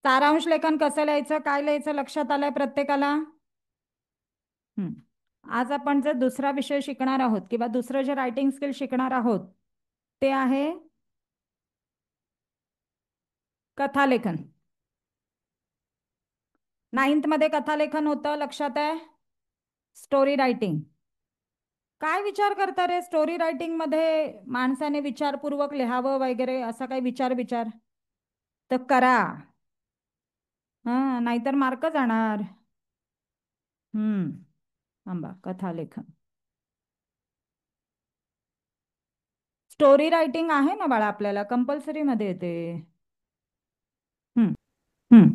सारांश लेखन कसं लिहायचं, काय लिहायचं लक्षात आलंय प्रत्येकाला? हम्म. आज आपण जे दुसरा विषय शिकणार आहोत किंवा दुसरं जे रायटिंग स्किल शिकणार आहोत ते आहे कथालेखन. नाइन्थ मध्ये कथालेखन होतं, लक्षात आहे? Story writing. काय विचार करता रे स्टोरी रायटिंग मध्ये माणसाने विचारपूर्वक लिहावं वगैरे असा काही विचार विचार तर करा. हा, नाहीतर मार्क जाणार. थांबा, कथालेखन स्टोरी रायटिंग आहे ना बाळा, आपल्याला कंपल्सरी मध्ये येते. हम्म. हम्म.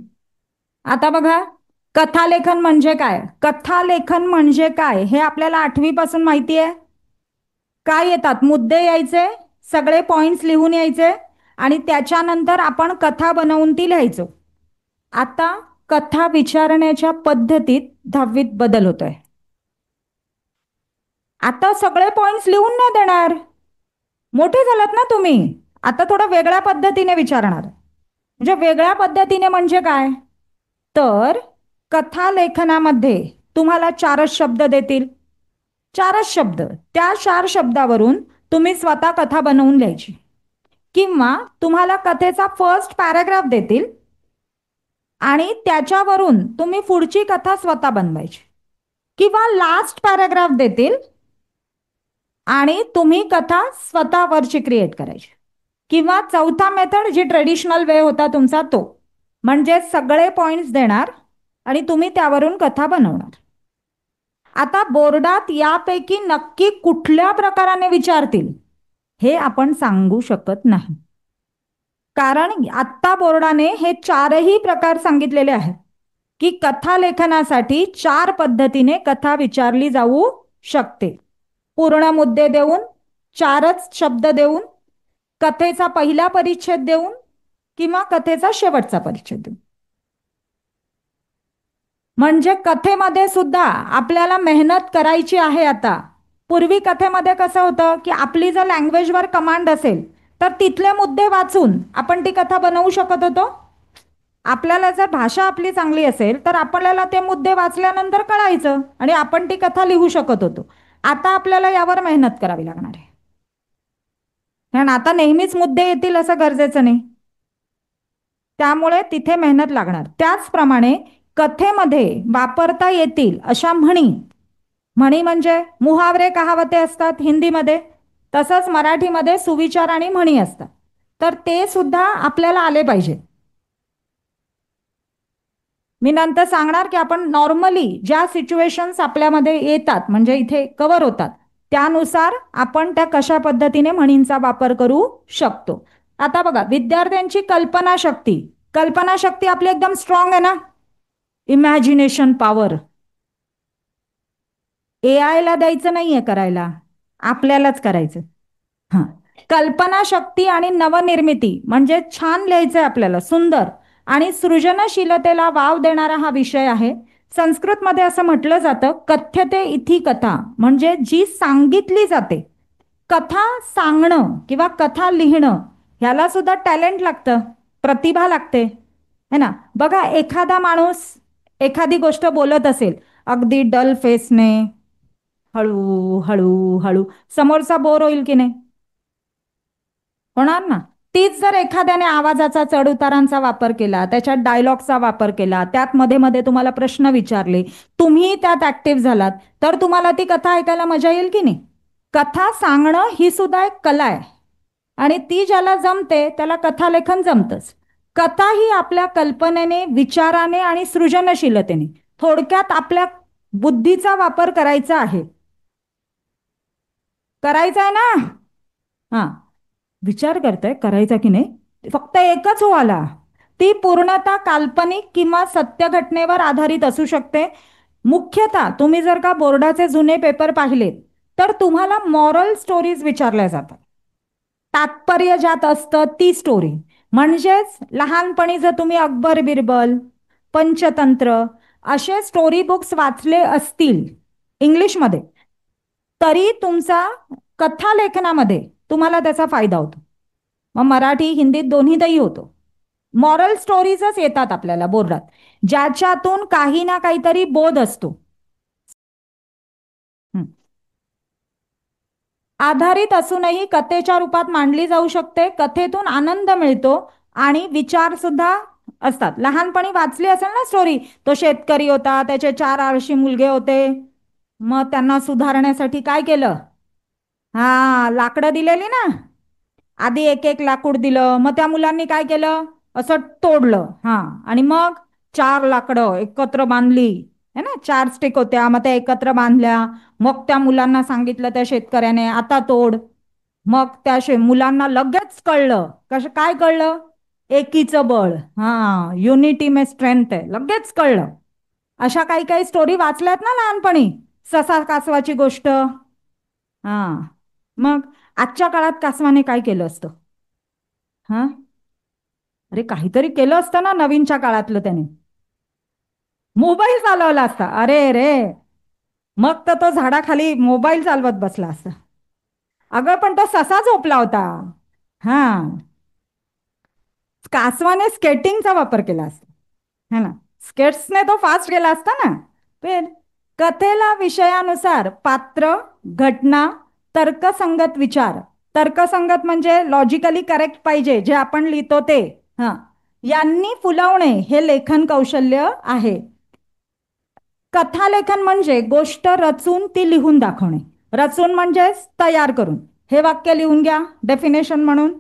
आता बघा, कथालेखन म्हणजे काय? कथालेखन म्हणजे काय हे आपल्याला 8वी पासून माहिती आहे. काय येतात? मुद्दे यायचे, सगळे पॉइंट्स लिहून यायचे आणि त्याच्यानंतर आपण कथा बनवून ती लिहायचो. आता कथा विचारण्याच्या पद्धतीत 10वीत बदल होतोय. आता सगळे पॉइंट्स लिहून नाही देणार. मोठे झालात ना तुम्ही, आता थोडं वेगळ्या पद्धतीने विचारणार. म्हणजे वेगळ्या पद्धतीने म्हणजे काय? तर कथा लेखनामध्ये तुम्हाला 4च शब्द देतील. 4च शब्द, त्या 4 शब्दावरून तुम्ही स्वतः कथा बनवून लिहायची. किंवा तुम्हाला कथेचा फर्स्ट पॅराग्राफ देतील आणि त्याच्यावरून तुम्ही पुढची कथा स्वतः बनवायची. किंवा लास्ट पॅराग्राफ देतील आणि तुम्ही कथा स्वतःवरची क्रिएट करायची. किंवा चौथा मेथड जी ट्रेडिशनल वे होता तुमचा तो, म्हणजे सगळे पॉइंट्स देणार आणि तुम्ही त्यावरून कथा बनवणार. आता बोर्डात यापैकी नक्की कुठल्या प्रकाराने विचारतील हे आपण सांगू शकत नाही, कारण आत्ता बोर्डाने हे 4ही प्रकार सांगितलेले आहेत की कथा लेखनासाठी 4 पद्धतीने कथा विचारली जाऊ शकते. पूर्ण मुद्दे देऊन, 4च शब्द देऊन, कथेचा पहिला परिच्छेद देऊन किंवा कथेचा शेवटचा परिच्छेद देऊन. म्हणजे कथेमध्ये सुद्धा आपल्याला मेहनत करायची आहे. आता पूर्वी कथेमध्ये कसं होतं की आपली जर लँग्वेजवर कमांड असेल तर तिथले मुद्दे वाचून आपण ती कथा बनवू शकत होतो. आपल्याला जर भाषा आपली चांगली असेल तर आपल्याला ते मुद्दे वाचल्यानंतर कळायचं आणि आपण ती कथा लिहू शकत होतो. आता आपल्याला यावर मेहनत करावी लागणार आहे, कारण आता नेहमीच मुद्दे येतील असं गरजेचं नाही. त्यामुळे तिथे मेहनत लागणार. त्याचप्रमाणे कथेमध्ये वापरता येतील अशा म्हणी, म्हणी म्हणजे मुहावरे कहावते असतात हिंदीमध्ये, तसंच मराठीमध्ये सुविचार आणि म्हणी असतात. तर ते सुद्धा आपल्याला आले पाहिजे. मी नंतर सांगणार की आपण नॉर्मली ज्या सिच्युएशन्स आपल्यामध्ये येतात म्हणजे इथे कव्हर होतात त्यानुसार आपण त्या कशा पद्धतीने म्हणींचा वापर करू शकतो. आता बघा, विद्यार्थ्यांची कल्पनाशक्ती, कल्पनाशक्ती आपली एकदम स्ट्रॉंग आहे ना. इमॅजिनेशन पॉवर एआय ला द्यायचं नाहीये करायला, आपल्यालाच करायचं. हा, कल्पनाशक्ती आणि नवनिर्मिती म्हणजे छान लिहायचंय आपल्याला, सुंदर आणि सृजनशीलतेला वाव देणारा हा विषय आहे. संस्कृतमध्ये असं म्हटलं जातं, कथ्यते इथी कथा, म्हणजे जी सांगितली जाते. कथा सांगणं किंवा कथा लिहिणं ह्याला सुद्धा टॅलेंट लागतं, प्रतिभा लागते, है ना. बघा, एखादा माणूस एखादी गोष्ट बोलत असेल अगदी डल फेसने, हळू हळू हळू, समोरचा बोर होईल की नाही? होणार ना. तीच जर एखाद्याने आवाजाचा चढउतारांचा वापर केला, त्याच्यात डायलॉगचा वापर केला, त्यात मध्ये मध्ये तुम्हाला प्रश्न विचारले, तुम्ही त्यात ऍक्टिव्ह झालात, तर तुम्हाला ती कथा ऐकायला मजा येईल की नाही? कथा सांगणं ही सुद्धा एक कला आहे आणि ती ज्याला जमते त्याला कथालेखन जमतंच. कथा ही आपल्या कल्पनेने, विचाराने आणि सृजनशीलतेने, थोडक्यात आपल्या बुद्धीचा वापर करायचा आहे. करायचा आहे ना? हा, विचार करताय करायचा की नाही? फक्त एकच हो आला. ती पूर्णतः काल्पनिक किंवा सत्य घटनेवर आधारित असू शकते. मुख्यतः तुम्ही जर का बोर्डाचे जुने पेपर पाहिलेत तर तुम्हाला मॉरल स्टोरीज विचारल्या जातात. तात्पर्य ज्यात असतं ती स्टोरी. म्हणजेच लहानपणी जर तुम्ही अकबर बिरबल, पंचतंत्र असे स्टोरी बुक्स वाचले असतील इंग्लिशमध्ये, तरी तुमचा कथालेखनामध्ये तुम्हाला त्याचा फायदा होतो. मग मराठी हिंदीत दोन्हीतही होतो. मॉरल स्टोरीजच येतात आपल्याला बोर्डात, ज्याच्यातून काही ना काहीतरी बोध असतो. हं. आधारित असूनही कथेच्या रूपात मांडली जाऊ शकते, कथेतून आनंद मिळतो आणि विचार सुद्धा असतात. लहानपणी वाचली असेल ना स्टोरी, तो शेतकरी होता, त्याचे चार आळशी मुलगे होते, मग त्यांना सुधारण्यासाठी काय केलं? हा, लाकडं दिलेली ना, आधी एक एक लाकूड दिलं, मग त्या मुलांनी काय केलं, असं तोडलं, हा, आणि मग चार लाकडं एकत्र बांधली, है ना, चार स्टिक होत्या, मग त्या एकत्र बांधल्या. मग त्या मुलांना सांगितलं त्या शेतकऱ्याने, आता तोड. मग त्या मुलांना लगेच कळलं, कसं काय कळलं? एकीचं बळ, हा, युनिटी मे स्ट्रेंथ आहे, लगेच कळलं. अशा काही काही स्टोरी वाचल्यात ना लहानपणी, ससा कासवाची गोष्ट. हा, मग आजच्या काळात कासवाने काय केलं असतं? हा, अरे काहीतरी केलं असतं ना नवीनच्या काळातलं त्याने. मोबाईल चालवला असता, अरे रे, मग तर तो झाडाखाली मोबाईल चालवत बसला असता. अगं पण तो ससा झोपला होता. हा, कासवाने स्केटिंगचा वापर केला असता, है ना, स्केट्सने तो फास्ट गेला असता ना. पण कथेला विषयानुसार पात्र, घटना, तर्कसंगत विचार, तर्कसंगत म्हणजे लॉजिकली करेक्ट पाहिजे जे आपण लिहितो ते, हा, यांनी फुलवणे हे लेखन कौशल्य आहे. कथालेखन म्हणजे गोष्ट रचून ती लिहून दाखवणे. रचून म्हणजे तयार करून. हे वाक्य लिहून घ्या डेफिनेशन म्हणून,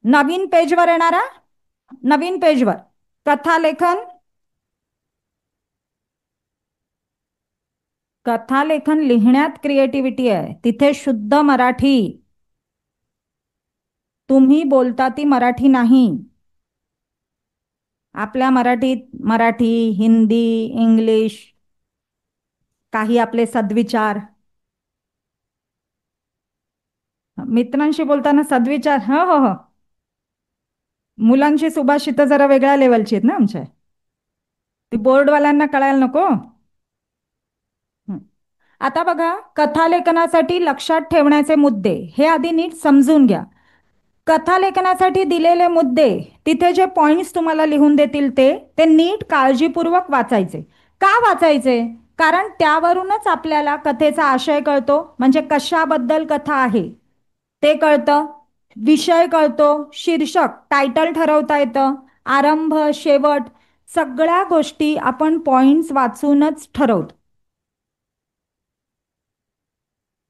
नवीन पेजवर येणारा, नवीन पेजवर. कथालेखन, कथालेखन लिहिण्यात क्रिएटिव्हिटी आहे, तिथे शुद्ध मराठी. तुम्ही बोलता ती मराठी नाही. आपल्या मराठीत मराठी, हिंदी, इंग्लिश, काही आपले सद्विचार, मित्रांशी बोलताना सद्विचार, हो हो हो, मुलांची सुभाषित जरा वेगळ्या लेवलची आहेत ना आमच्या, ती बोर्डवाल्यांना कळायला नको. हं. आता बघा, कथालेखनासाठी लक्षात ठेवण्याचे मुद्दे हे आधी नीट समजून घ्या. कथालेखनासाठी दिलेले मुद्दे, तिथे जे पॉइंट्स तुम्हाला लिहून देतील ते नीट काळजीपूर्वक वाचायचे. का वाचायचे? कारण त्यावरूनच आपल्याला कथेचा आशय कळतो, म्हणजे कशाबद्दल कथा आहे ते कळतं, विषय कळतो, शीर्षक टायटल ठरवता येतं, आरंभ शेवट सगळ्या गोष्टी आपण पॉइंट्स वाचूनच ठरवतो.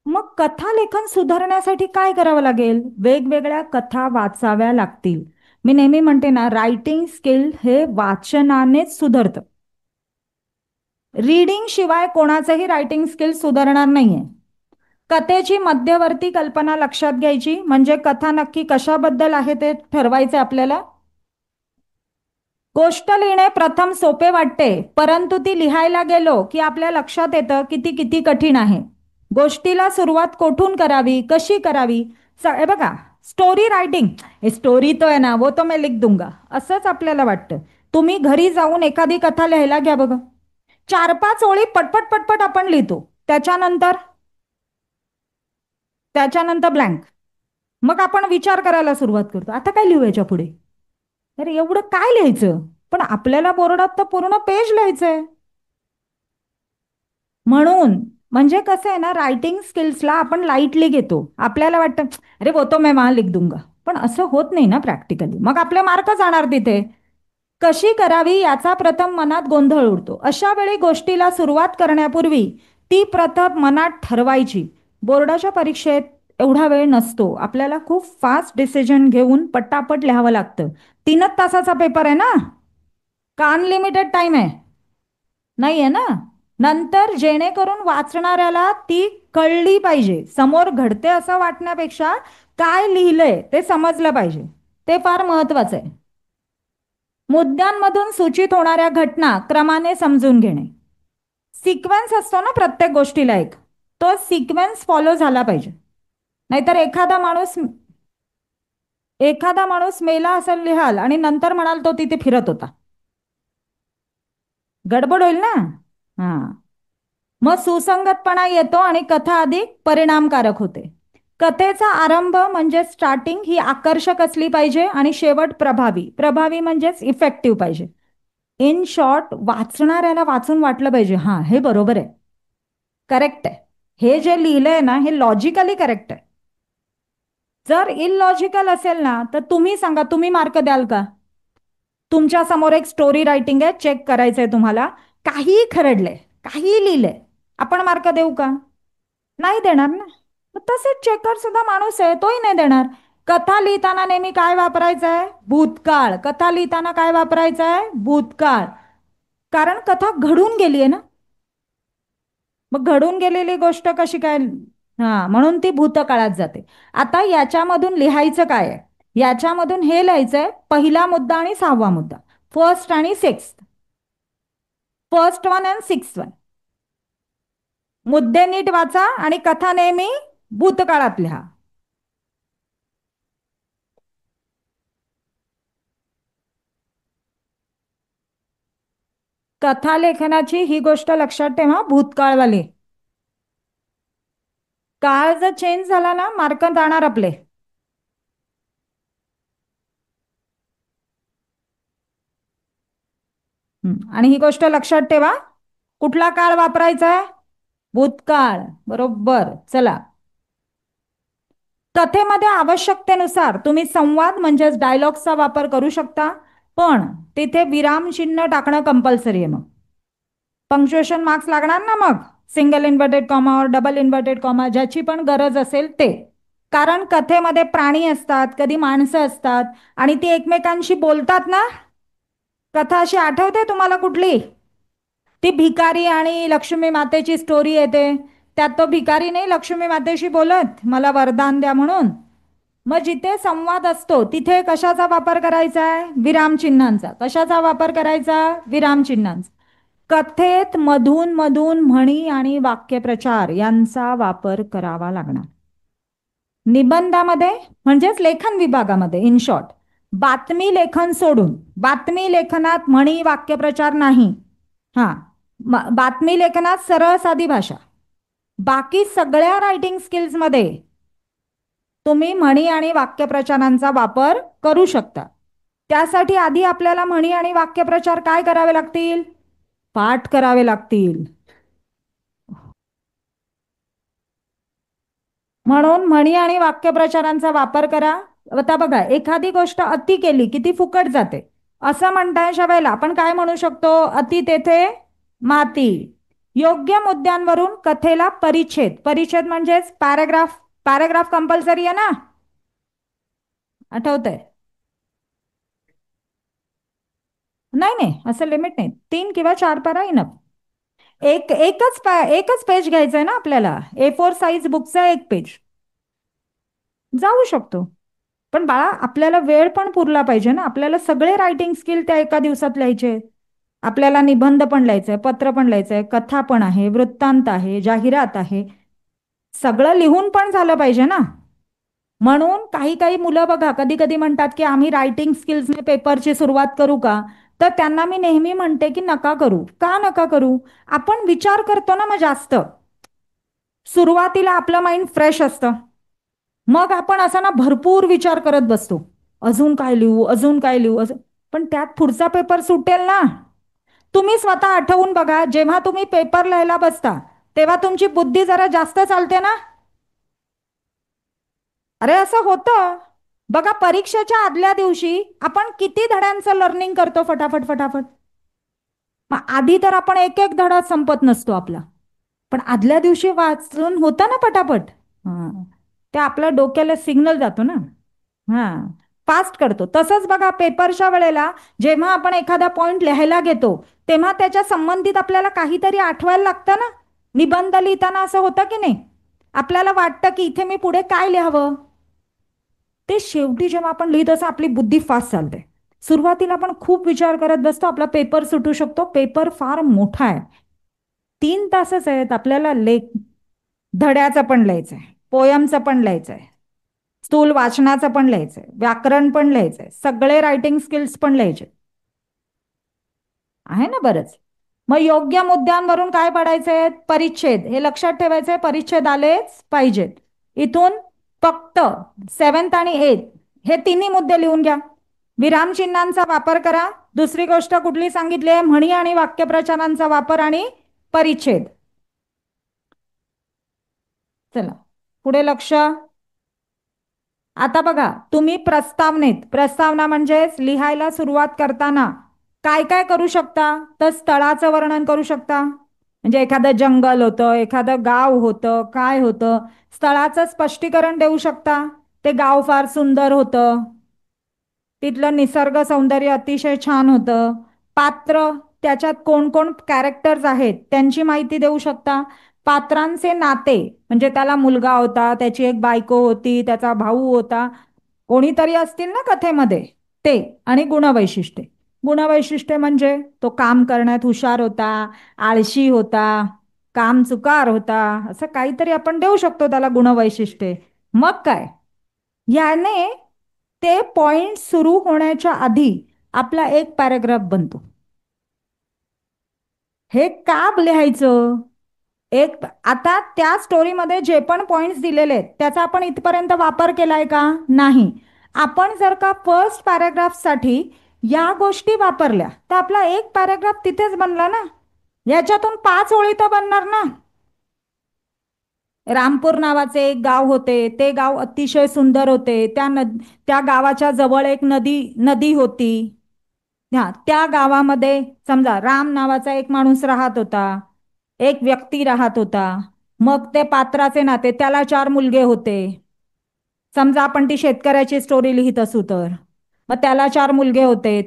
मग कथालेखन सुधारण्यासाठी काय करावं लागेल? वेगवेगळ्या कथा वाचाव्या लागतील. मी नेहमी म्हणते ना, रायटिंग स्किल हे वाचनानेच सुधारतं. रीडिंग शिवाय कोणाचंही रायटिंग स्किल सुधारणार नाहीये. कथेची मध्यवर्ती कल्पना लक्षात घ्यायची, म्हणजे कथा नक्की कशाबद्दल आहे ते ठरवायचे आपल्याला. गोष्ट लिहिणे प्रथम सोपे वाटते, परंतु ती लिहायला गेलो की आपल्या लक्षात येतं की ती किती कठीण आहे. गोष्टीला सुरुवात कोठून करावी, कशी करावी, हे बघा, स्टोरी रायटिंग, हे स्टोरी तो आहे ना, वो तो मैं लिख दूंगा, असंच आपल्याला वाटतं. तुम्ही घरी जाऊन एखादी कथा लिहायला घ्या बघा, चार पाच ओळी पटपट पटपट आपण लिहितो, त्याच्यानंतर त्याच्यानंतर ब्लँक. मग आपण विचार करायला सुरुवात करतो, आता काय लिहू याच्या पुढे, अरे एवढं काय लिहायचं, पण आपल्याला बोर्डात तर पूर्ण पेज लिहायचंय. म्हणून म्हणजे कसं आहे ना, रायटिंग स्किल्सला आपण लाईटली घेतो, आपल्याला वाटतं अरे वो तो मैं वहां लिख दूंगा, पण असं होत नाही ना प्रॅक्टिकली, मग आपले मार्क जाणार तिथे. कशी करावी याचा प्रथम मनात गोंधळ उडतो. अशा वेळी गोष्टीला सुरुवात करण्यापूर्वी ती प्रथम मनात ठरवायची. बोर्डाच्या परीक्षेत एवढा वेळ नसतो, आपल्याला खूप फास्ट डिसिजन घेऊन पटापट लिहावं लागतं. 3च तासाचा पेपर आहे ना, का अनलिमिटेड टाइम आहे? नाहीये ना. नंतर जेणेकरून वाचणाऱ्याला ती कळली पाहिजे, समोर घडते असं वाटण्यापेक्षा काय लिहिलंय ते समजलं पाहिजे, ते फार महत्वाचं आहे. मुद्द्यांमधून सूचित होणाऱ्या घटना क्रमाने समजून घेणे. सिक्वेन्स असतो ना प्रत्येक गोष्टीला एक, तो सिक्वेन्स फॉलो झाला पाहिजे. नाहीतर एखादा माणूस मेला असेल लिहाल आणि नंतर म्हणाल तो तिथे फिरत होता, गडबड होईल ना. हा, मग सुसंगतपणा येतो आणि कथा अधिक परिणामकारक होते. कथेचा आरंभ म्हणजे स्टार्टिंग ही आकर्षक असली पाहिजे आणि शेवट प्रभावी. प्रभावी म्हणजेच इफेक्टिव्ह पाहिजे. इन शॉर्ट, वाचणाऱ्याला वाचून वाटलं पाहिजे हा हे बरोबर आहे, करेक्ट आहे, हे जे लिहिलंय ना हे लॉजिकली करेक्ट आहे. जर इलॉजिकल असेल ना तर तुम्ही सांगा, तुम्ही मार्क द्याल का? तुमच्या समोर एक स्टोरी रायटिंग आहे, चेक करायचंय तुम्हाला, काहीही खरडलंय, काहीही लिहिलंय, आपण मार्क देऊ का? नाही देणार ना. मग तसेच चेकर सुद्धा माणूस आहे, तोही नाही देणार. कथा लिहिताना नेहमी काय वापरायचं आहे? भूतकाळ. कथा लिहिताना काय वापरायचं आहे? भूतकाळ. कारण कथा घडून गेली आहे ना. मग घडून गेलेली गोष्ट कशी काय? हा, म्हणून ती भूतकाळात जाते. आता याच्यामधून लिहायचं काय आहे? याच्यामधून हे लिहायचंय, पहिला मुद्दा आणि सहावा मुद्दा, फर्स्ट आणि sixth. First one and sixth one. मुद्दे नीट वाचा आणि कथा नेहमी भूतकाळात लिहा. कथा लेखनाची ही गोष्ट लक्षात ठेवा, भूतकाळवाली. काळ जर चेंज झाला ना, मार्क जाणार आपले. आणि ही गोष्ट लक्षात ठेवा, कुठला काळ वापरायचा आहे? भूतकाळ. बरोबर. चला, कथेमध्ये आवश्यकतेनुसार तुम्ही संवाद म्हणजेच डायलॉग्सचा वापर करू शकता, पण तिथे विरामचिन्ह टाकणं कंपल्सरी आहे. मग पंक्च्युएशन मार्क्स लागणार ना. मग सिंगल इन्व्हर्टेड कॉमा और डबल इन्व्हर्टेड कॉमा, ज्याची पण गरज असेल ते. कारण कथेमध्ये प्राणी असतात, कधी माणसं असतात आणि ती एकमेकांशी बोलतात ना. कथा अशी आठवते तुम्हाला कुठली? ती भिकारी आणि लक्ष्मी मातेची स्टोरी येते. त्यात तो भिकारी नाही लक्ष्मी मातेशी बोलत, मला वरदान द्या म्हणून. मग जिथे संवाद असतो तिथे कशाचा वापर करायचा आहे? विरामचिन्हांचा. कशाचा वापर करायचा? विरामचिन्हांचा. कथेत मधून मधून म्हणी आणि वाक्यप्रचार यांचा वापर करावा लागणार. निबंधामध्ये म्हणजेच लेखन विभागामध्ये, इन शॉर्ट, बातमी लेखन सोडून, बातमी लेखनात म्हणी वाक्यप्रचार नाही. हा, बातमी लेखनात सरळ साधी भाषा. बाकी सगळ्या रायटिंग स्किल्स मध्ये तुम्ही म्हणी आणि वाक्यप्रचारांचा वापर करू शकता. त्यासाठी आधी आपल्याला म्हणी आणि वाक्यप्रचार काय करावे लागतील? पाठ करावे लागतील. म्हणून म्हणी आणि वाक्यप्रचारांचा वापर करा. आता बघा, एखादी गोष्ट अति केली की ती फुकट जाते, असं म्हणताय अशा वेळेला आपण काय म्हणू शकतो? अति तेथे माती. योग्य मुद्द्यांवरून कथेला परिच्छेद. परिच्छेद म्हणजेच पॅराग्राफ. पॅराग्राफ कंपल्सरी आहे ना, आठवतंय? नाही नाही, असं लिमिट नाही, 3 किंवा 4 पारा इनफ. एकच पेज घ्यायचंय ना आपल्याला, A4 साईज बुकचा एक पेज जाऊ शकतो. पण बाळा, आपल्याला वेळ पण पुरला पाहिजे ना. आपल्याला सगळे रायटिंग स्किल त्या एका दिवसात लिहायचे. आपल्याला निबंध पण लिहायचंय, पत्र पण लिहायचंय, कथा पण आहे, वृत्तांत आहे, जाहिरात आहे, सगळं लिहून पण झालं पाहिजे ना. म्हणून काही काही मुलं बघा कधी कधी म्हणतात की आम्ही रायटिंग स्किल्सने पेपरची सुरुवात करू का? तर त्यांना मी नेहमी म्हणते की नका करू. का नका करू? आपण विचार करतो ना मग जास्त. सुरुवातीला आपलं माइंड फ्रेश असतं, मग आपण असा ना भरपूर विचार करत बसतो, अजून काय लिहू, अजून काय लिहू, अजून. पण त्यात पुढचा पेपर सुटेल ना. तुम्ही स्वतः आठवून बघा, जेव्हा तुम्ही पेपर लिहायला बसता तेव्हा तुमची बुद्धी जरा जास्त चालते ना. अरे असं होतं. बघा, परीक्षेच्या आदल्या दिवशी आपण किती धड्यांचं लर्निंग करतो फटाफट फटाफट. मग आधी तर आपण एक एक धडा संपत नसतो आपला, पण आदल्या दिवशी वाचून होता ना पटापट. हा, ते आपल्या डोक्याला सिग्नल जातो ना. हा, फास्ट करतो. तसंच बघा, पेपरच्या वेळेला जेव्हा आपण एखादा पॉइंट लिहायला घेतो तेव्हा त्याच्या संबंधित आपल्याला काहीतरी आठवायला लागतं ना. निबंध लिहिताना असं होतं की नाही? आपल्याला वाटतं की इथे मी पुढे काय लिहावं. ते शेवटी जेव्हा आपण लिहित असं आपली बुद्धी फास्ट चालते. सुरुवातीला आपण खूप विचार करत बसतो, आपला पेपर सुटू शकतो. पेपर फार मोठा आहे, 3 तासच आहेत. आपल्याला धड्याचं पण लिहायचंय, पोयमचं पण लिहायचंय, स्थूल वाचनाचं पण लिहायचंय, व्याकरण पण लिहायचंय, सगळे रायटिंग स्किल्स पण लिहायचे आहे ना बरंच. मग योग्य मुद्द्यांवरून काय पडायचंय? परिच्छेद. हे लक्षात ठेवायचंय, परिच्छेद आलेच पाहिजेत. इथून फक्त सेवन्थ आणि एथ हे तिन्ही मुद्दे लिहून घ्या. विरामचिन्हांचा वापर करा. दुसरी गोष्ट कुठली सांगितली आहे? म्हणी आणि वाक्यप्रचारांचा वापर आणि परिच्छेद. चला पुढे लक्ष. आता बघा, तुम्ही प्रस्तावना म्हणजेच लिहायला सुरुवात करताना काय काय करू शकता? तर स्थळाचं वर्णन करू शकता. म्हणजे एखादं जंगल होतं, एखादं गाव होतं, काय होतं, स्थळाचं स्पष्टीकरण देऊ शकता. ते गाव फार सुंदर होतं, तिथलं निसर्ग सौंदर्य अतिशय छान होतं. पात्र, त्याच्यात कोण कोण कॅरेक्टर्स आहेत त्यांची माहिती देऊ शकता. पात्रांचे नाते, म्हणजे त्याला मुलगा होता, त्याची एक बायको होती, त्याचा भाऊ होता, कोणीतरी असतील ना कथेमध्ये ते. आणि गुणवैशिष्ट्ये. गुणवैशिष्ट्ये म्हणजे तो काम करण्यात हुशार होता, आळशी होता, काम चुकार होता, असं काहीतरी आपण देऊ शकतो त्याला गुणवैशिष्ट्ये. मग काय, याने ते पॉइंट सुरू होण्याच्या आधी आपला एक पॅराग्राफ बनतो. हे का लिहायचं? आता त्या स्टोरीमध्ये जे पण पॉइंट्स दिलेले आहेत त्याचा आपण इथपर्यंत वापर केलाय का? नाही. आपण जर का फर्स्ट पॅराग्राफ साठी या गोष्टी वापरल्या तर आपला एक पॅराग्राफ तिथेच बनला ना. याच्यातून 5 ओळी तर बनणार ना. रामपूर नावाचे एक गाव होते, ते गाव अतिशय सुंदर होते. त्या गावाच्या जवळ एक नदी होती. त्या गावामध्ये समजा राम नावाचा एक माणूस राहत होता, एक व्यक्ती राहत होता. मग ते पात्राचे नाते, त्याला 4 मुलगे होते. समजा आपण ती शेतकऱ्याची स्टोरी लिहित असू तर मग त्याला 4 मुलगे होते,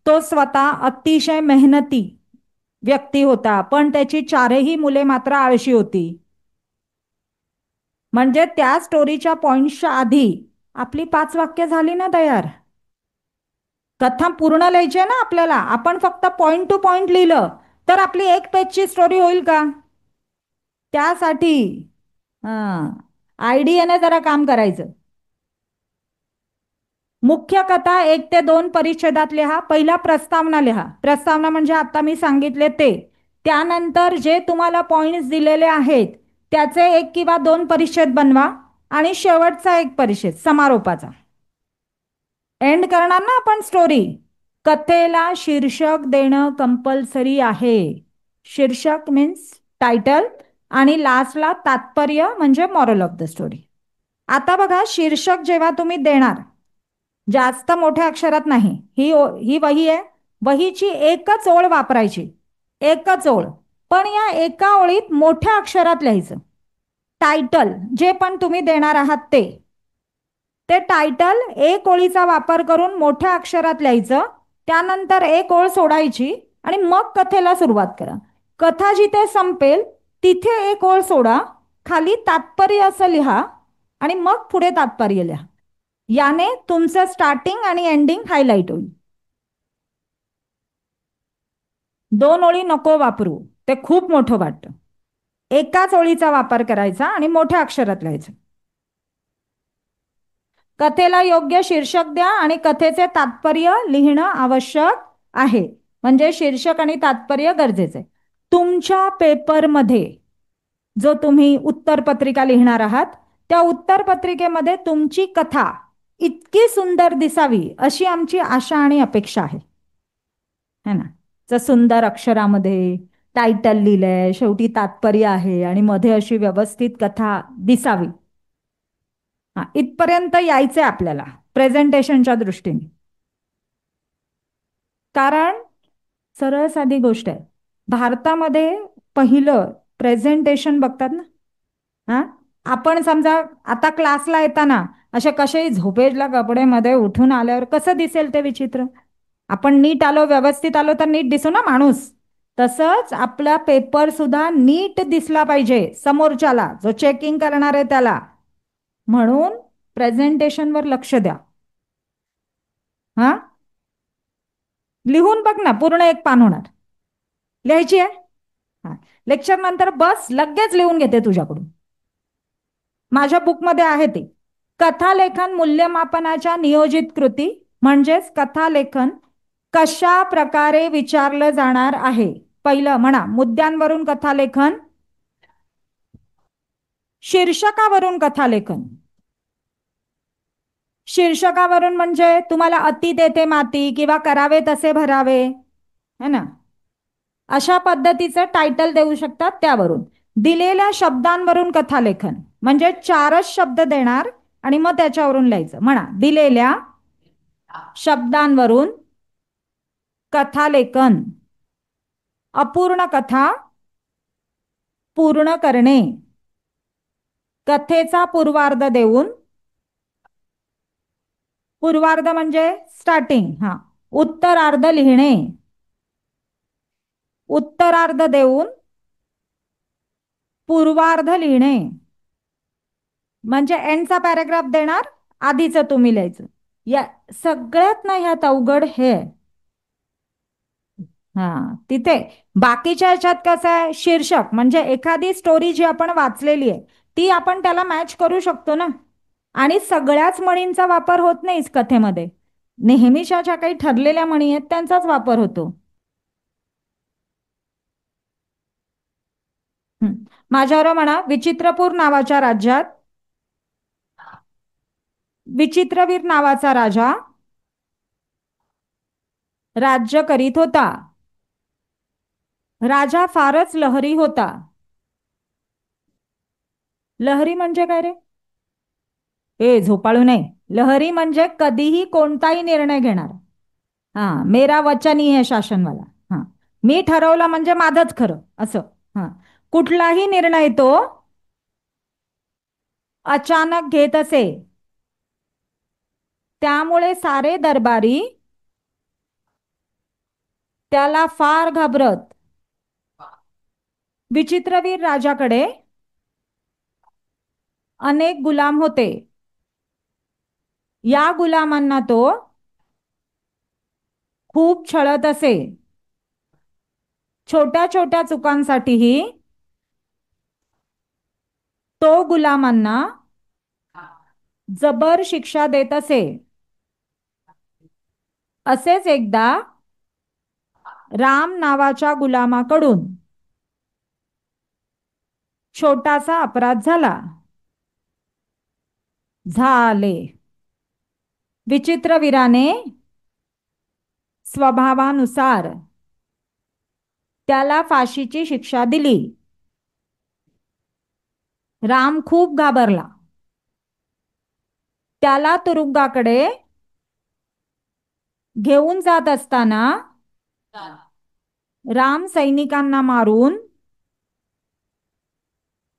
तो स्वतः अतिशय मेहनती व्यक्ती होता, पण त्याची 4ही मुले मात्र आळशी होती. म्हणजे त्या स्टोरीच्या पॉइंटच्या आधी आपली 5 वाक्य झाली ना तयार. कथा पूर्ण लिहायची ना आपल्याला, आपण फक्त पॉइंट टू पॉइंट लिहिलं तर आपली 1 पेजची स्टोरी होईल का? त्यासाठी आयडियाने जरा काम करायचं. मुख्य कथा 1 ते 2 परिच्छेदात लिहा. पहिला प्रस्तावना लिहा. प्रस्तावना म्हणजे आता मी सांगितले ते. त्यानंतर जे तुम्हाला पॉइंट्स दिलेले आहेत त्याचे 1 किंवा 2 परिच्छेद बनवा आणि शेवटचा 1 परिच्छेद समारोपाचा. एंड करणार ना आपण स्टोरी. कथेला शीर्षक देणं कंपल्सरी आहे. शीर्षक मीन्स टायटल आणि लास्टला तात्पर्य म्हणजे मॉरल ऑफ द स्टोरी. आता बघा, शीर्षक जेव्हा तुम्ही देणार जास्त मोठ्या अक्षरात नाही. ही वही आहे, वहीची एकच ओळ वापरायची, एकच ओळ. पण या एका ओळीत मोठ्या अक्षरात लिहायचं. टायटल जे पण तुम्ही देणार आहात ते टायटल 1 ओळीचा वापर करून मोठ्या अक्षरात लिहायचं. त्यानंतर 1 ओळ सोडायची आणि मग कथेला सुरुवात करा. कथा जिथे संपेल तिथे 1 ओळ सोडा, खाली तात्पर्य असं लिहा आणि मग पुढे तात्पर्य लिहा. याने तुमचं स्टार्टिंग आणि एंडिंग हायलाइट होईल. 2 ओळी नको वापरू, ते खूप मोठं वाटतं. एकाच ओळीचा वापर करायचा आणि मोठ्या अक्षरात लिहायचं. कथेला योग्य शीर्षक द्या आणि कथेचे तात्पर्य लिहिणं आवश्यक आहे. म्हणजे शीर्षक आणि तात्पर्य गरजेचे. तुमच्या पेपरमध्ये जो तुम्ही उत्तरपत्रिका लिहिणार आहात त्या उत्तरपत्रिकेमध्ये तुमची कथा इतकी सुंदर दिसावी अशी आमची आशा आणि अपेक्षा आहे, है ना. जर सुंदर अक्षरामध्ये टायटल लिहिलंय, शेवटी तात्पर्य आहे आणि मध्ये अशी व्यवस्थित कथा दिसावी. इथपर्यंत यायचंय आपल्याला प्रेझेंटेशनच्या दृष्टीने. कारण सरळ साधी गोष्ट आहे, भारतामध्ये पहिलं प्रेझेंटेशन बघतात ना. आपण समजा आता क्लासला येताना असे कसे झोपेजला कपडेमध्ये उठून आल्यावर कसं दिसेल ते विचित्र. आपण नीट आलो, व्यवस्थित आलो तर नीट दिसू ना माणूस. तसंच आपला पेपर सुद्धा नीट दिसला पाहिजे समोरच्याला, जो चेकिंग करणार आहे त्याला. म्हणून प्रेझेंटेशनवर लक्ष द्या. लिहून बघ ना, पूर्ण 1 पान होणार. लिहायची आहे. लेक्चर नंतर बस लगेच लिहून घेते तुझ्याकडून. माझ्या बुकमध्ये आहे ते. कथालेखन मूल्यमापनाच्या नियोजित कृती म्हणजेच कथालेखन कशा प्रकारे विचारलं जाणार आहे. पहिलं म्हणा, मुद्द्यांवरून कथालेखन, शीर्षकावरून कथालेखन. शीर्षकावरून म्हणजे तुम्हाला अति तेथे माती किंवा करावे तसे भरावे, है ना, अशा पद्धतीचं टायटल देऊ शकतात. त्यावरून दिलेल्या शब्दांवरून कथालेखन म्हणजे चारच शब्द देणार आणि मग त्याच्यावरून लिहायचं. म्हणा, दिलेल्या शब्दांवरून कथालेखन. अपूर्ण कथा पूर्ण करणे. कथेचा पूर्वार्ध देऊन, पूर्वार्ध म्हणजे स्टार्टिंग, हा, उत्तरार्ध लिहिणे. उत्तरार्ध देऊन पूर्वार्ध लिहिणे म्हणजे एंडचा पॅराग्राफ देणार, आधीचं तुम्ही लिहायचं. या सगळ्यात ना ह्यात अवघड हे आहे. हा, तिथे बाकीच्या ह्याच्यात कसं आहे, शीर्षक म्हणजे एखादी स्टोरी जी आपण वाचलेली आहे ती आपण त्याला मॅच करू शकतो ना. आणि सगळ्याच म्हणींचा वापर होत नाहीच कथेमध्ये. नेहमीच्या ज्या काही ठरलेल्या म्हणी आहेत त्यांचाच वापर होतो. माझ्यावर म्हणा, विचित्रपूर नावाच्या राज्यात विचित्रवीर नावाचा राजा राज्य करीत होता. राजा फारच लहरी होता. लहरी म्हणजे काय रे? ए झोपाळू नाही. लहरी म्हणजे कधीही कोणताही निर्णय घेणार. हा, मेरा वचनी है शासनवाला. हा, मी ठरवलं म्हणजे माझंच खरं असं. हा, कुठलाही निर्णय तो अचानक घेत असे. त्यामुळे सारे दरबारी त्याला फार घाबरत. विचित्रवीर राजाकडे अनेक गुलाम होते. या गुलामांना तो खूप छळत असे. छोट्या छोट्या चुकांसाठीही तो गुलामांना जबर शिक्षा देत असे. असेच एकदा राम नावाच्या गुलामाकडून छोटासा अपराध झाला. झाले. विचित्रवीराने स्वभावानुसार त्याला फाशीची शिक्षा दिली. राम खूप घाबरला. त्याला तुरुंगाकडे घेऊन जात असताना राम सैनिकांना मारून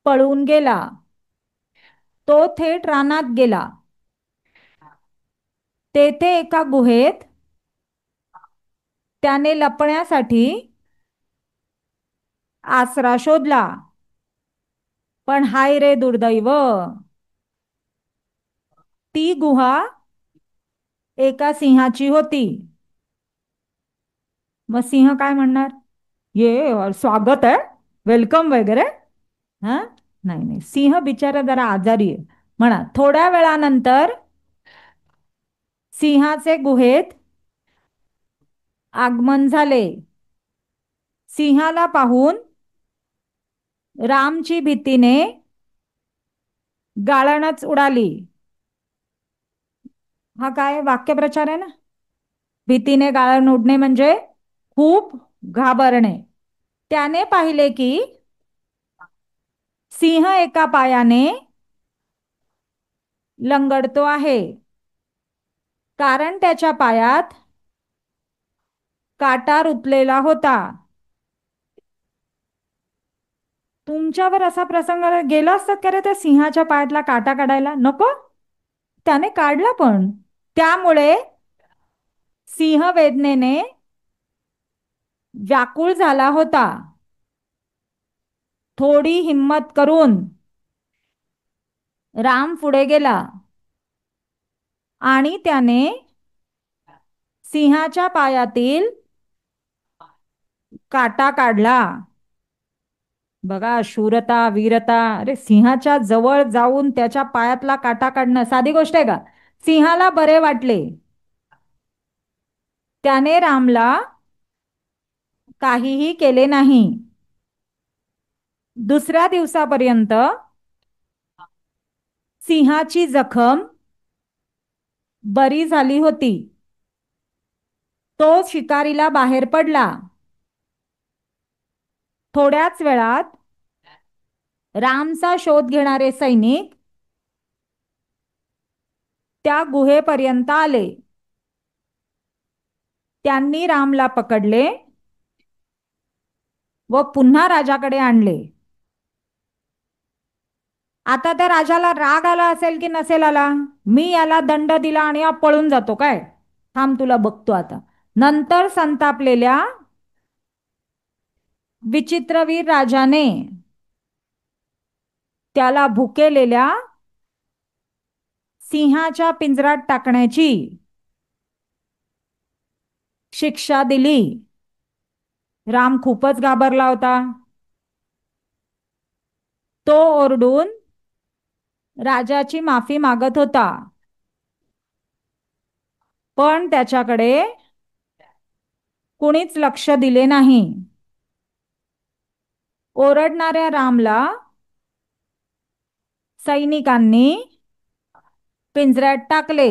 पळून गेला. तो थेट रानात गेला. तेथे एका गुहेत त्याने लपण्यासाठी आसरा शोधला. पण हाय रे दुर्दैव, ती गुहा एका सिंहाची होती. मग सिंह काय म्हणणार? ये और स्वागत आहे, वेलकम वगैरे. हा, नाही नाही, सिंह बिचारा जरा आजारी आहे. म्हणा, थोड्या वेळानंतर सिंहाचे गुहेत आगमन झाले. सिंहाला पाहून रामची भीतीने गाळणच उडाली. हा काय वाक्यप्रचार आहे ना? भीतीने गाळण उडणे म्हणजे खूप घाबरणे. त्याने पाहिले की सिंह एका पायाने लंगडतो आहे. कारण त्याच्या पायात काटा रुतलेला होता. तुमच्यावर असा प्रसंग गेला असतात का रे त्या सिंहाच्या पायातला काटा काढायला? नको. त्याने काढला पण. त्यामुळे सिंह वेदनेने व्याकुळ झाला होता. थोडी हिम्मत करून राम पुढे गेला आणि त्याने सिंहाच्या पायातील काटा काढला. बघा, शूरता, वीरता. अरे, सिंहाच्या जवळ जाऊन त्याच्या पायातला काटा काढणं साधी गोष्ट आहे का? सिंहाला बरे वाटले. त्याने रामला काहीही केले नाही. दुसऱ्या दिवसापर्यंत सिंहाची जखम बरी झाली होती. तो शिकारीला बाहेर पडला. थोड्याच वेळात रामचा शोध घेणारे सैनिक त्या गुहेपर्यंत आले. त्यांनी रामला पकडले व पुन्हा राजाकडे आणले. आता त्या राजाला राग आला असेल की नसेल आला? मी याला दंड दिला आणि हा पळून जातो काय? थांब तुला बघतो आता. नंतर संतापलेल्या विचित्रवीर राजाने त्याला भुकेलेल्या सिंहाच्या पिंजरात टाकण्याची शिक्षा दिली. राम खूपच घाबरला होता. तो ओरडून राजाची माफी मागत होता, पण त्याच्याकडे कुणीच लक्ष दिले नाही. ओरडणाऱ्या रामला सैनिकांनी पिंजऱ्यात टाकले.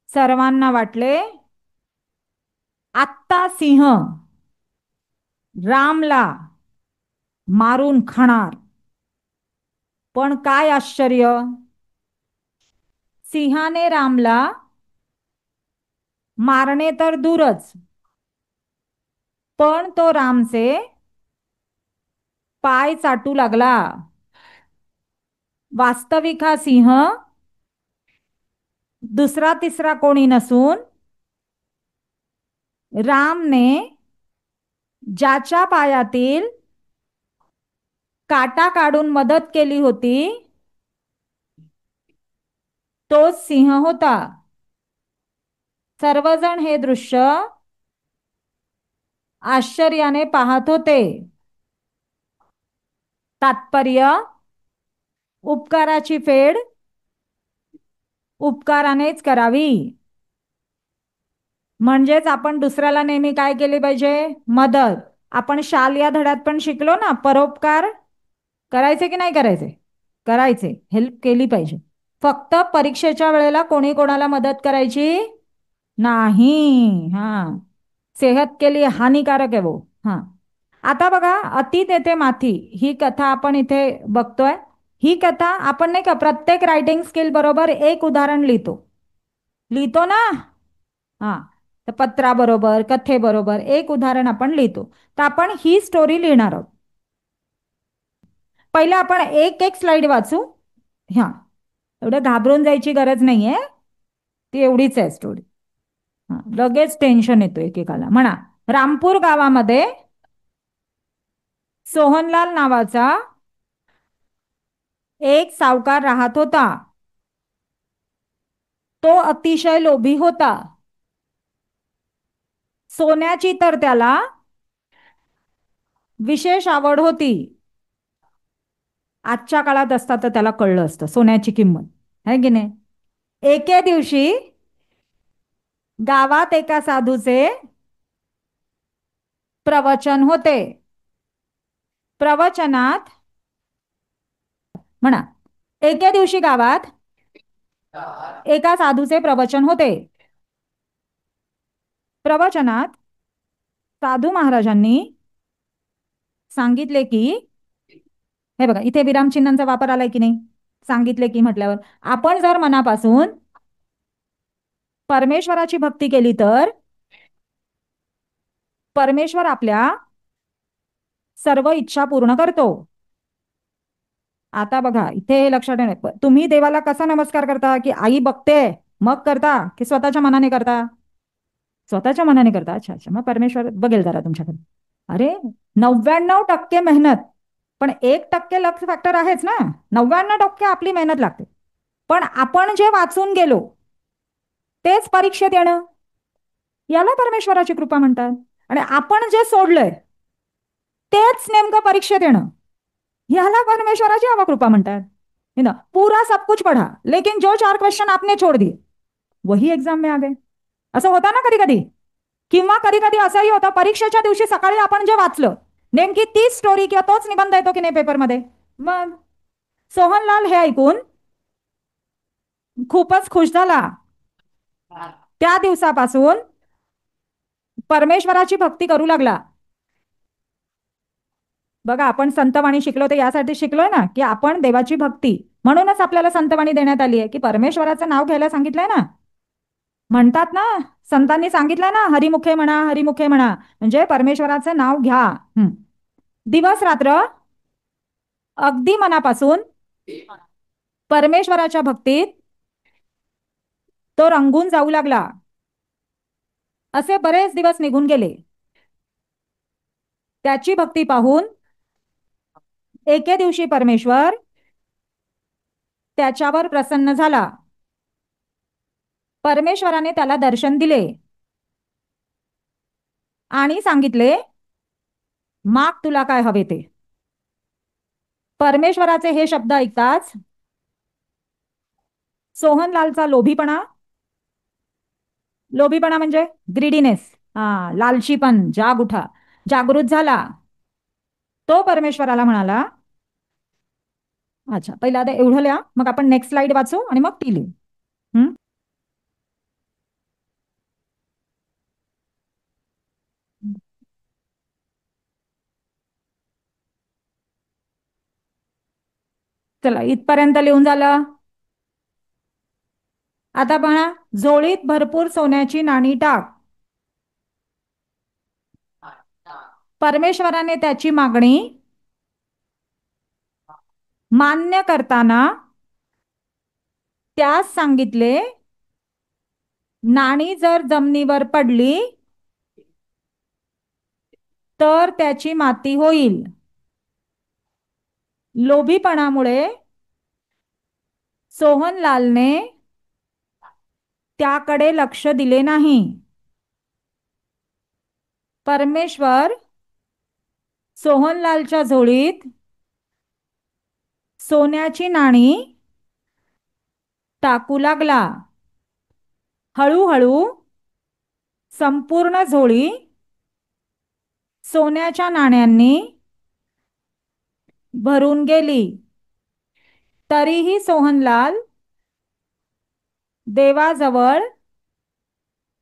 सर्वांना वाटले आत्ता सिंह रामला मारून खाणार. पण काय आश्चर्य, सिंहाने रामला मारणे तर दूरच, पण तो रामचे पाय चाटू लागला. वास्तविक हा सिंह दुसरा तिसरा कोणी नसून रामने ज्याच्या पायातील काटा काढून मदत केली होती तोच सिंह होता. सर्वजण हे दृश्य आश्चर्याने पाहत होते. तात्पर्य, उपकाराची फेड उपकारानेच करावी. म्हणजेच आपण दुसऱ्याला नेहमी काय केली पाहिजे? मदत. आपण शाल या धड्यात पण शिकलो ना, परोपकार करायचे की नाही करायचे? करायचे, हेल्प केली पाहिजे. फक्त परीक्षेच्या वेळेला कोणी कोणाला मदत करायची नाही. हा, सेहत के लिए हानिकारक आहे वो. हा, आता बघा, अति तेथे माथी ही कथा आपण इथे बघतोय. ही कथा आपण नाही का प्रत्येक रायटिंग स्किल बरोबर एक उदाहरण लिहितो. लिहितो ना? हा, तर पत्राबरोबर कथेबरोबर एक उदाहरण आपण लिहितो. तर आपण ही स्टोरी लिहिणार आहोत. पहिला आपण एक एक स्लाइड वाचू. हा, एवढं घाबरून जायची गरज नाहीये, ती एवढीच आहे स्टोरी. लगेच टेन्शन येतो एकेकाला. म्हणा, रामपूर गावामध्ये सोहनलाल नावाचा एक सावकार राहत होता. तो अतिशय लोभी होता. सोन्याची तर त्याला विशेष आवड होती. आजच्या काळात असता तर त्याला कळलं असतं सोन्याची किंमत, है की नाही? एके दिवशी गावात एका साधूचे प्रवचन होते. प्रवचनात म्हणा, एके दिवशी गावात एका साधूचे प्रवचन होते. प्रवचनात साधू महाराजांनी सांगितले की, हे बघा इथे विरामचिन्हांचा वापर आलाय की नाही? सांगितले की म्हटल्यावर आपण जर मनापासून परमेश्वराची भक्ती केली तर परमेश्वर आपल्या सर्व इच्छा पूर्ण करतो. आता बघा इथे हे लक्षात ठेवा, तुम्ही देवाला कसा नमस्कार करता? की आई बघते मग करता की स्वतःच्या मनाने करता? स्वतःच्या मनाने करता. अच्छा अच्छा, मग परमेश्वर बघेल जरा तुमच्याकडे. अरे, 99% मेहनत, पण 1% लक फॅक्टर आहेच ना. 99% आपली मेहनत लागते, पण आपण जे वाचून गेलो तेच परीक्षेत येणं, याला परमेश्वराची कृपा म्हणतात. आणि आपण जे सोडलंय तेच नेमकं परीक्षेत येणं, याला परमेश्वराची अवकृपा म्हणतात. है ना? पूरा सब कुछ पढ़ा लेकिन जो 4 क्वेश्चन आपने छोड़ दिए वही एग्जाम में आ गए. असं होतं ना कधी कधी. किंवा कधी कधी असंही होतं, परीक्षेच्या दिवशी सकाळी आपण जे वाचलं नेमकी तीच स्टोरी किंवा तोच निबंध येतो की नाही पेपरमध्ये. मग सोहनलाल हे ऐकून खूपच खुश झाला. त्या दिवसापासून परमेश्वराची भक्ती करू लागला. बघा, आपण संतवाणी शिकलो ते यासाठी शिकलोय ना, की आपण देवाची भक्ती, म्हणूनच आपल्याला संतवाणी देण्यात आली आहे, की परमेश्वराचं नाव घ्यायला सांगितलंय ना. म्हणतात ना, संतांनी सांगितलं ना, हरिमुखे म्हणा, हरिमुखे म्हणा, म्हणजे परमेश्वराचं नाव घ्या. दिवस रात्र अगदी मनापासून परमेश्वराच्या भक्तीत तो रंगून जाऊ लागला. असे बरेच दिवस निघून गेले. त्याची भक्ती पाहून एके दिवशी परमेश्वर त्याच्यावर प्रसन्न झाला. परमेश्वराने त्याला दर्शन दिले आणि सांगितले, माग तुला काय हवे ते. परमेश्वराचे हे शब्द ऐकताच सोहनलालचा लोभीपणा, लोभीपणा म्हणजे ग्रीडीनेस, लालशीपण जागृत झाला. तो परमेश्वराला म्हणाला, अच्छा पहिला आता एवढं लिहा, मग आपण नेक्स्ट स्लाइड वाचू आणि मग ती लिहू. चला इथपर्यंत लिहून झालं. आता पहा, झोळीत भरपूर सोन्याची नाणी टाक. परमेश्वराने त्याची मागणी मान्य करताना त्यास सांगितले, नाणी जर जमिनीवर पडली तर त्याची माती होईल. लोभीपणामुळे सोहनलालने त्याकडे लक्ष दिले नाही. परमेश्वर सोहनलालच्या झोळीत सोन्याची नाणी टाकू लागला. हळूहळू संपूर्ण झोळी सोन्याच्या नाण्यांनी भरून गेली. तरीही सोहनलाल देवाजवळ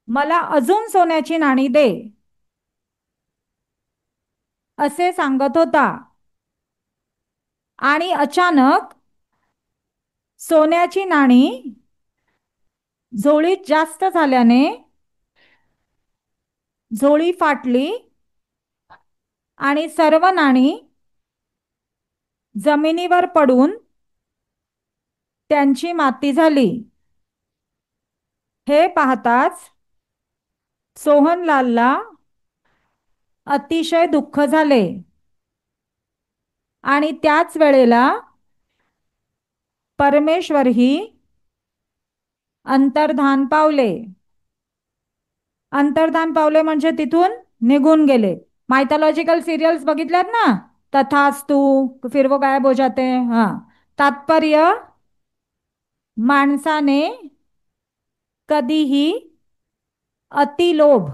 मला अजून सोन्याची नाणी दे असे सांगत होता. आणि अचानक सोन्याची नाणी झोळीत जास्त झाल्याने झोळी फाटली आणि सर्व नाणी जमिनीवर पडून त्यांची माती झाली. हे पाहताच सोहनलालला अतिशय दुःख झाले आणि त्याच वेळेला परमेश्वरही अंतर्धान पावले. अंतर्धान पावले म्हणजे तिथून निघून गेले. मायथॉलॉजिकल सिरियल्स बघितल्यात ना, तथास्तु, फिर वो गायब हो जाते हैं. तात्पर्य, माणसाने कधीही अतिलोभ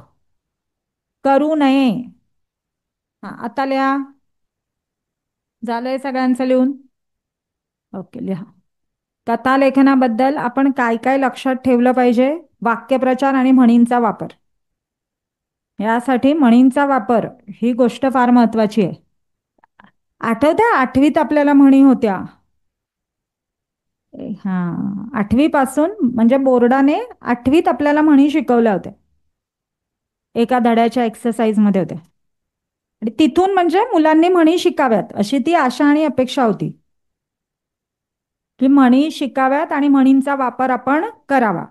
करू नये. आता लिहा. झालंय सगळ्यांचं लिहून? ओके, लिहा. कथा लेखनाबद्दल आपण काय काय लक्षात ठेवलं पाहिजे? वाक्यप्रचार आणि म्हणींचा वापर. यासाठी म्हणींचा वापर ही गोष्ट फार महत्वाची आहे. आठवत्या, आठवीत आपल्याला म्हणी होत्या. आठवी पासून म्हणजे बोर्डाने आठवीत आपल्याला म्हणी शिकवल्या होत्या. एका धड्याच्या एक्सरसाइज मध्ये होत्या. आणि तिथून म्हणजे मुलांनी म्हणी शिकाव्यात अशी ती आशा आणि अपेक्षा होती, की म्हणी शिकाव्यात आणि म्हणींचा वापर आपण करावा.